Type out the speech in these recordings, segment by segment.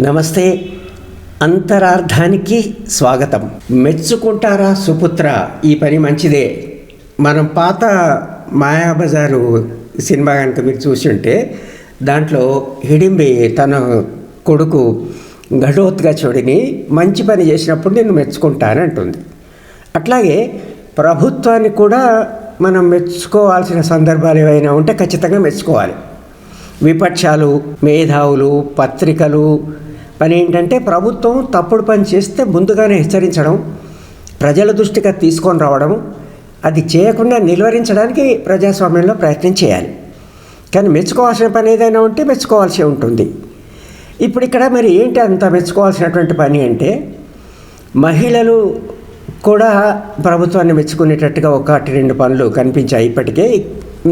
నమస్తే. అంతరార్థానికి స్వాగతం. మెచ్చుకుంటారా సుపుత్ర, ఈ పని మంచిదే. మనం పాత మాయాబజారు సినిమా కనుక మీరు చూసి ఉంటే దాంట్లో హిడింబి తన కొడుకు ఘటోత్కచుడిని మంచి పని చేసినప్పుడు నేను మెచ్చుకుంటాను అంటుంది. అట్లాగే ప్రభుత్వాన్ని కూడా మనం మెచ్చుకోవాల్సిన సందర్భాలు ఏవైనా ఉంటే ఖచ్చితంగా మెచ్చుకోవాలి. విపక్షాలు, మేధావులు, పత్రికలు పని ఏంటంటే ప్రభుత్వం తప్పుడు పని చేస్తే ముందుగానే హెచ్చరించడం, ప్రజల దృష్టికి తీసుకొని రావడం, అది చేయకుండా నిలువరించడానికి ప్రజాస్వామ్యంలో ప్రయత్నం చేయాలి. కానీ మెచ్చుకోవాల్సిన పని ఏదైనా ఉంటే మెచ్చుకోవాల్సి ఉంటుంది. ఇప్పుడు ఇక్కడ మరి ఏంటి అంత మెచ్చుకోవాల్సినటువంటి పని అంటే, మహిళలు కూడా ప్రభుత్వాన్ని మెచ్చుకునేటట్టుగా ఒకటి రెండు పనులు కనిపించాయి. ఇప్పటికే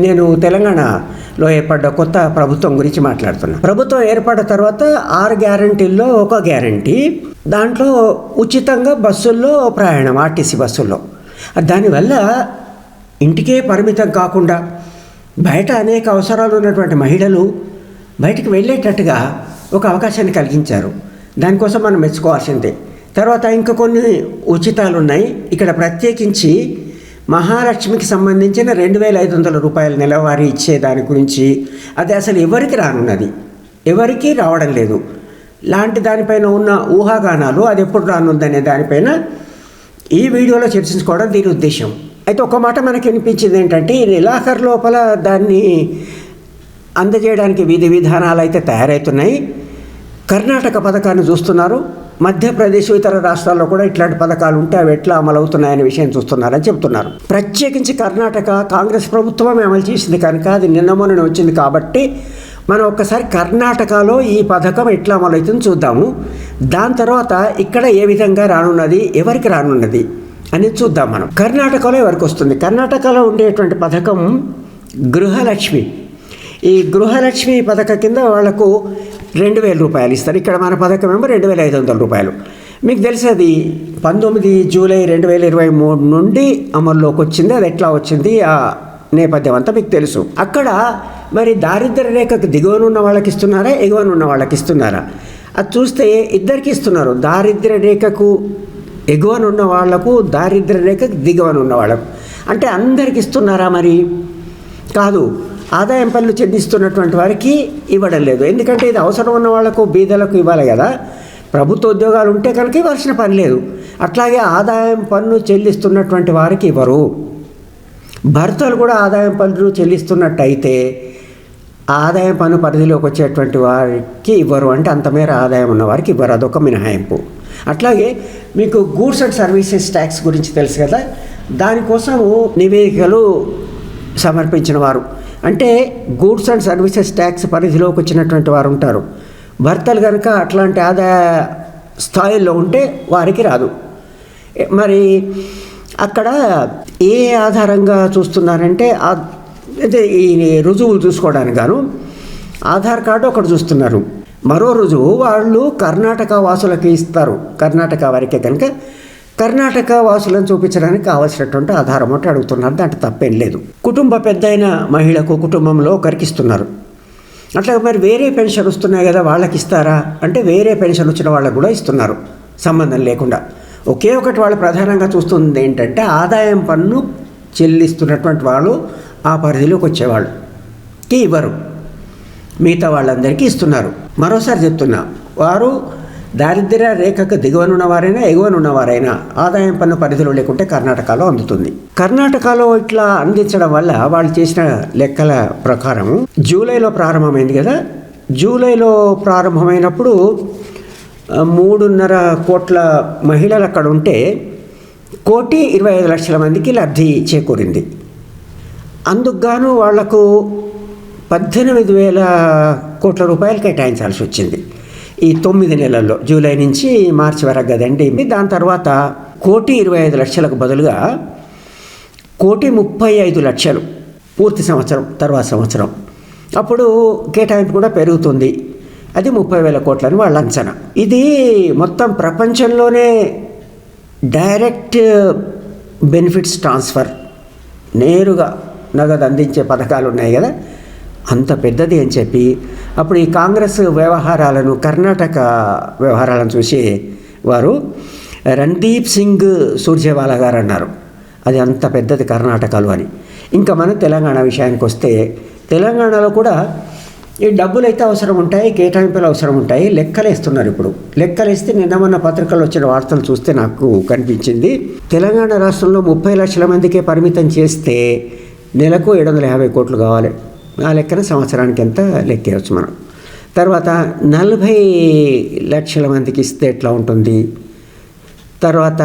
నేను తెలంగాణలో ఏర్పడ్డ కొత్త ప్రభుత్వం గురించి మాట్లాడుతున్నాను. ప్రభుత్వం ఏర్పడిన తర్వాత 6 గ్యారంటీల్లో ఒక గ్యారంటీ, దాంట్లో ఉచితంగా బస్సుల్లో ప్రయాణం, ఆర్టీసీ బస్సుల్లో. దానివల్ల ఇంటికే పరిమితం కాకుండా బయట అనేక అవసరాలు ఉన్నటువంటి మహిళలు బయటికి వెళ్ళేటట్టుగా ఒక అవకాశాన్ని కలిగించారు. దానికోసం మనం మెచ్చుకోవాల్సిందే. తర్వాత ఇంకా కొన్ని ఉచితాలు ఉన్నాయి. ఇక్కడ ప్రత్యేకించి మహాలక్ష్మికి సంబంధించిన 2,500 రూపాయల నెలవారీ ఇచ్చే దాని గురించి, అది అసలు ఎవరికి రానున్నది, ఎవరికీ రావడం లేదు లాంటి దానిపైన ఉన్న ఊహాగానాలు, అది ఎప్పుడు రానుందనే దానిపైన ఈ వీడియోలో చర్చించుకోవడం దీని ఉద్దేశం. అయితే ఒక మాట మనకి వినిపించింది ఏంటంటే, ఈ నెలాఖరు లోపల దాన్ని అందజేయడానికి విధి విధానాలు అయితే తయారవుతున్నాయి. కర్ణాటక పథకాన్ని చూస్తున్నారు, మధ్యప్రదేశ్, ఇతర రాష్ట్రాల్లో కూడా ఇట్లాంటి పథకాలు ఉంటే అవి ఎట్లా అమలు అవుతున్నాయనే విషయం చూస్తున్నారని చెప్తున్నారు. ప్రత్యేకించి కర్ణాటక కాంగ్రెస్ ప్రభుత్వమే అమలు చేసింది కనుక అది నిన్న మొన్న వచ్చింది కాబట్టి మనం ఒక్కసారి కర్ణాటకలో ఈ పథకం ఎట్లా అమలు అవుతుందో చూద్దాము. దాని తర్వాత ఇక్కడ ఏ విధంగా రానున్నది, ఎవరికి రానున్నది అనేది చూద్దాం. మనం కర్ణాటకలో ఎవరికి వస్తుంది. కర్ణాటకలో ఉండేటువంటి పథకం గృహలక్ష్మి. ఈ గృహలక్ష్మి పథకం కింద వాళ్లకు 2,000 రూపాయలు ఇస్తారు. ఇక్కడ మన పథకం ఏమో 2,500 రూపాయలు. మీకు తెలిసి అది 19 జూలై 2023 నుండి అమల్లోకి వచ్చింది. అది ఎట్లా వచ్చింది, ఆ నేపథ్యం అంతా మీకు తెలుసు. అక్కడ మరి దారిద్ర్య రేఖకు దిగువనున్న వాళ్ళకి ఇస్తున్నారా, ఎగువనున్న వాళ్ళకి ఇస్తున్నారా, అది చూస్తే ఇద్దరికి ఇస్తున్నారు. దారిద్ర్య రేఖకు ఎగువనున్న వాళ్లకు, దారిద్ర్య రేఖకు దిగువనున్న వాళ్ళకు. అంటే అందరికి ఇస్తున్నారా? మరి కాదు. ఆదాయం పన్ను చెల్లిస్తున్నటువంటి వారికి ఇవ్వడం లేదు. ఎందుకంటే ఇది అవసరం ఉన్న వాళ్లకు, బీదలకు ఇవ్వాలి కదా. ప్రభుత్వ ఉద్యోగాలు ఉంటే కనుక ఇవ్వాల్సిన పని లేదు. అట్లాగే ఆదాయం పన్ను చెల్లిస్తున్నటువంటి వారికి ఇవ్వరు. భర్తలు కూడా ఆదాయం పన్ను చెల్లిస్తున్నట్టయితే ఆదాయం పన్ను పరిధిలోకి వచ్చేటువంటి వారికి ఇవ్వరు. అంటే అంతమేర ఆదాయం ఉన్న వారికి ఇవ్వరు, అదొక మినహాయింపు. అట్లాగే మీకు గూడ్స్ అండ్ సర్వీసెస్ ట్యాక్స్ గురించి తెలుసు కదా. దానికోసము నివేదికలు సమర్పించిన వారు, అంటే గూడ్స్ అండ్ సర్వీసెస్ ట్యాక్స్ పరిధిలోకి వచ్చినటువంటి వారు ఉంటారు. భర్తలు కనుక అట్లాంటి ఆదాయ స్థాయిలో ఉంటే వారికి రాదు. మరి అక్కడ ఏ ఆధారంగా చూస్తున్నారంటే, అదే ఈ రుజువులు చూసుకోవడానికి గాను ఆధార్ కార్డు ఒకటి చూస్తున్నారు. మరో రుజువు వాళ్ళు కర్ణాటక వాసులకి ఇస్తారు. కర్ణాటక వారికే కనుక కర్ణాటక వాసులను చూపించడానికి కావాల్సినటువంటి ఆధారం ఒకటి అడుగుతున్నారు. దాంట్లో తప్పేం లేదు. కుటుంబ పెద్దయిన మహిళకు కుటుంబంలో ఒకరికి ఇస్తున్నారు. అట్లా మరి వేరే పెన్షన్ వస్తున్నాయి కదా, వాళ్ళకి ఇస్తారా అంటే వేరే పెన్షన్ వచ్చిన వాళ్ళకు కూడా ఇస్తున్నారు, సంబంధం లేకుండా. ఒకే ఒకటి వాళ్ళు ప్రధానంగా చూస్తుంది ఏంటంటే, ఆదాయం పన్ను చెల్లిస్తున్నటువంటి వాళ్ళు ఆ పరిధిలోకి వచ్చేవాళ్ళకి ఇవ్వరు, మిగతా వాళ్ళందరికీ ఇస్తున్నారు. మరోసారి చెప్తున్నా, వారు దారిద్ర్య రేఖకు దిగువనున్నవారైనా ఎగువనున్నవారైనా ఆదాయం పన్ను పరిధిలో లేకుంటే కర్ణాటకలో అందుతుంది. కర్ణాటకలో ఇట్లా అందించడం వల్ల వాళ్ళు చేసిన లెక్కల ప్రకారం జూలైలో ప్రారంభమైంది కదా. జూలైలో ప్రారంభమైనప్పుడు 3.5 కోట్ల మహిళలు అక్కడ ఉంటే 1,25,00,000 మందికి లబ్ధి చేకూరింది. అందుకు గాను వాళ్లకు 18,000 కోట్ల రూపాయలు కేటాయించాల్సి వచ్చింది ఈ 9 నెలల్లో, జూలై నుంచి మార్చి వరకు కదండి. దాని తర్వాత 1,25,00,000కు బదులుగా 1,35,00,000 పూర్తి సంవత్సరం, తర్వాత సంవత్సరం. అప్పుడు కేటాయింపు కూడా పెరుగుతుంది. అది 30,000 కోట్లని వాళ్ళ అంచనా. ఇది మొత్తం ప్రపంచంలోనే డైరెక్ట్ బెనిఫిట్స్ ట్రాన్స్ఫర్, నేరుగా నగదు అందించే పథకాలు ఉన్నాయి కదా, అంత పెద్దది అని చెప్పి అప్పుడు ఈ కాంగ్రెస్ వ్యవహారాలను, కర్ణాటక వ్యవహారాలను చూసి వారు రణ్దీప్ సింగ్ సూర్జేవాలా గారు అన్నారు అది అంత పెద్దది కర్ణాటకలో అని. ఇంకా మన తెలంగాణ విషయానికి వస్తే తెలంగాణలో కూడా ఈ డబ్బులు అయితే అవసరం ఉంటాయి, కేటాయింపులు అవసరం ఉంటాయి. లెక్కలేస్తున్నారు ఇప్పుడు. లెక్కలేస్తే నిన్న మొన్న పత్రికల్లో వచ్చిన వార్తలు చూస్తే నాకు కనిపించింది, తెలంగాణ రాష్ట్రంలో 30 లక్షల మందికే పరిమితం చేస్తే నెలకు 750 కోట్లు కావాలి. ఆ లెక్కన సంవత్సరానికి ఎంత లెక్కేయచ్చు మనం. తర్వాత 40 లక్షల మందికి ఇస్తే ఎట్లా ఉంటుంది, తర్వాత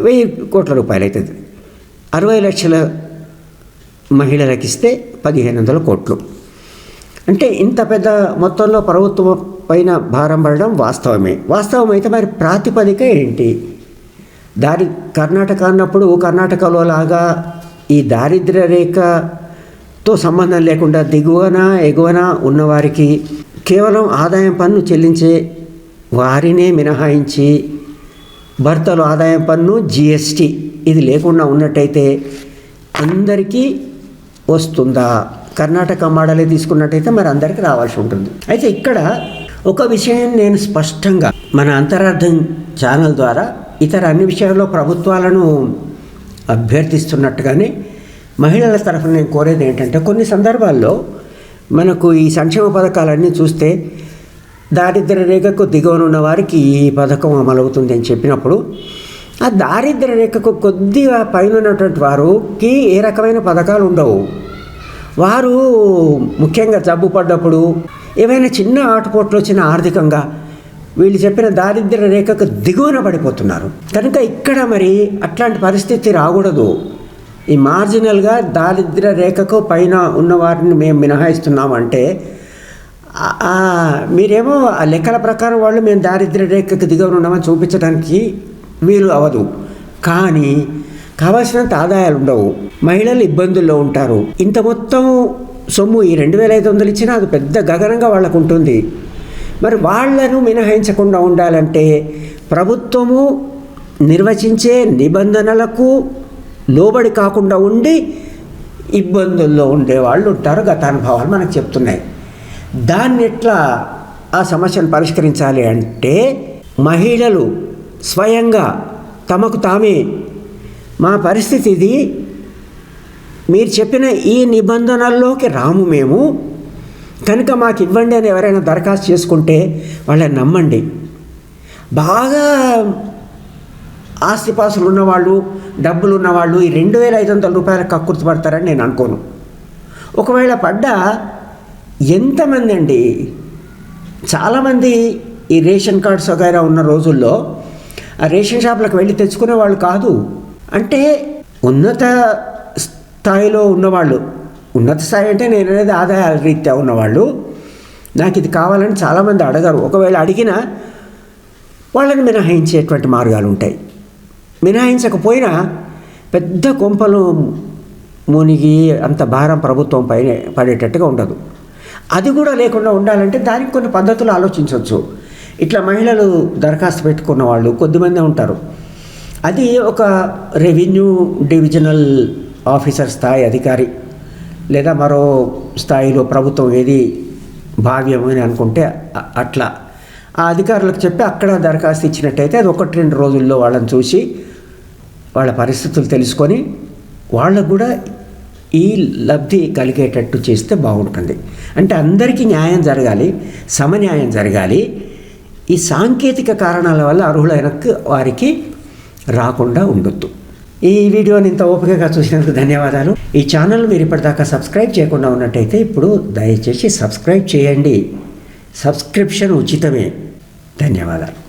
1000 కోట్ల రూపాయలు అవుతుంది. 60 లక్షల మహిళలకు ఇస్తే 1500 కోట్లు. అంటే ఇంత పెద్ద మొత్తంలో ప్రభుత్వం పైన భారం పడడం వాస్తవం అయితే మరి ప్రాతిపదిక ఏంటి? కర్ణాటక అన్నప్పుడు కర్ణాటకలో లాగా ఈ దారిద్ర్య రేఖతో సంబంధం లేకుండా దిగువన ఎగువన ఉన్నవారికి కేవలం ఆదాయం పన్ను చెల్లించే వారినే మినహాయించి భర్తలు ఆదాయం పన్ను, GST ఇది లేకుండా ఉన్నట్టయితే అందరికీ వస్తుందా? కర్ణాటక మోడలే తీసుకున్నట్టయితే మరి అందరికీ రావాల్సి ఉంటుంది. అయితే ఇక్కడ ఒక విషయం నేను స్పష్టంగా మన అంతరార్థం ఛానల్ ద్వారా ఇతర అన్ని విషయాల్లో ప్రభుత్వాలను అభ్యర్థిస్తున్నట్టుగానే మహిళల తరఫున నేను కోరేది ఏంటంటే, కొన్ని సందర్భాల్లో మనకు ఈ సంక్షేమ పథకాలన్నీ చూస్తే దారిద్ర్య రేఖకు దిగువన ఉన్న వారికి ఈ పథకం అమలవుతుంది అని చెప్పినప్పుడు ఆ దారిద్ర్య రేఖకు కొద్దిగా పైన ఉన్నటువంటి వారికి ఏ రకమైన పథకాలు ఉండవు. వారు ముఖ్యంగా జబ్బు పడ్డప్పుడు ఏవైనా చిన్న ఆటుపోట్లు వచ్చిన ఆర్థికంగా వీళ్ళు చెప్పిన దారిద్ర్య రేఖకు దిగువన పడిపోతున్నారు. కనుక ఇక్కడ మరి అట్లాంటి పరిస్థితి రాకూడదు. ఈ మార్జినల్గా దారిద్ర్య రేఖకు పైన ఉన్నవారిని మేము మినహాయిస్తున్నామంటే మీరేమో ఆ లెక్కల ప్రకారం వాళ్ళు మేము దారిద్ర్య రేఖకు దిగువన ఉన్నామని చూపించడానికి వీలు అవ్వదు. కానీ కావాల్సినంత ఆదాయాలు ఉండవు, మహిళలు ఇబ్బందుల్లో ఉంటారు. ఇంత మొత్తం సొమ్ము ఈ 2500 ఇచ్చినా అది పెద్ద గగనంగా వాళ్ళకు ఉంటుంది. మరి వాళ్లను మినహాయించకుండా ఉండాలంటే ప్రభుత్వము నిర్వచించే నిబంధనలకు లోబడి కాకుండా ఉండి ఇబ్బందుల్లో ఉండేవాళ్ళు ఉంటారు. గత అనుభవాలు మనకు చెప్తున్నాయి. దాన్ని ఎట్లా ఆ సమస్యను పరిష్కరించాలి అంటే మహిళలు స్వయంగా తమకు తామే మా పరిస్థితి ఇది, మీరు చెప్పిన ఈ నిబంధనల్లోకి రాము మేము, కనుక మాకు ఇవ్వండి అని ఎవరైనా దరఖాస్తు చేసుకుంటే వాళ్ళని నమ్మండి. బాగా ఆస్తిపాసులు ఉన్నవాళ్ళు, డబ్బులు ఉన్నవాళ్ళు ఈ 2500 రూపాయలకు కక్కుర్తి పడతారని నేను అనుకోను. ఒకవేళ పడ్డా ఎంతమంది అండి, చాలామంది ఈ రేషన్ కార్డ్స్ వగైరా ఉన్న రోజుల్లో ఆ రేషన్ షాపులకు వెళ్ళి తెచ్చుకునే వాళ్ళు కాదు. అంటే ఉన్నత స్థాయిలో ఉన్నవాళ్ళు, ఉన్నత స్థాయి అంటే నేను అనేది ఆదాయ రీత్యా ఉన్నవాళ్ళు, నాకు ఇది కావాలని చాలామంది అడగరు. ఒకవేళ అడిగినా వాళ్ళని మినహాయించేటువంటి మార్గాలు ఉంటాయి. మినహాయించకపోయినా పెద్ద కొంపలు మునిగి అంత భారం ప్రభుత్వం పైన పడేటట్టుగా ఉండదు. అది కూడా లేకుండా ఉండాలంటే దానికి కొన్ని పద్ధతులు ఆలోచించవచ్చు. ఇట్లా మహిళలు దరఖాస్తు పెట్టుకున్న వాళ్ళు కొద్దిమంది ఉంటారు. అది ఒక రెవెన్యూ డివిజనల్ ఆఫీసర్ స్థాయి అధికారి లేదా మరో స్థాయిలో ప్రభుత్వం ఏది భావ్యం అని అనుకుంటే అట్లా ఆ అధికారులకు చెప్పి అక్కడ దరఖాస్తు ఇచ్చినట్టయితే అది 1-2 రోజుల్లో వాళ్ళని చూసి వాళ్ళ పరిస్థితులు తెలుసుకొని వాళ్ళకు కూడా ఈ లబ్ధి కలిగేటట్టు చేస్తే బాగుంటుంది. అంటే అందరికీ న్యాయం జరగాలి, సమన్యాయం జరగాలి. ఈ సాంకేతిక కారణాల వల్ల అర్హులైన వారికి రాకుండా ఉండొద్దు. ఈ వీడియోని ఇంత ఓపికగా చూసినందుకు ధన్యవాదాలు. ఈ ఛానల్ మీరు ఇప్పటిదాకా సబ్స్క్రైబ్ చేయకుండా ఉన్నట్టయితే ఇప్పుడు దయచేసి సబ్స్క్రైబ్ చేయండి. సబ్స్క్రిప్షన్ ఉచితమే. ధన్యవాదాలు.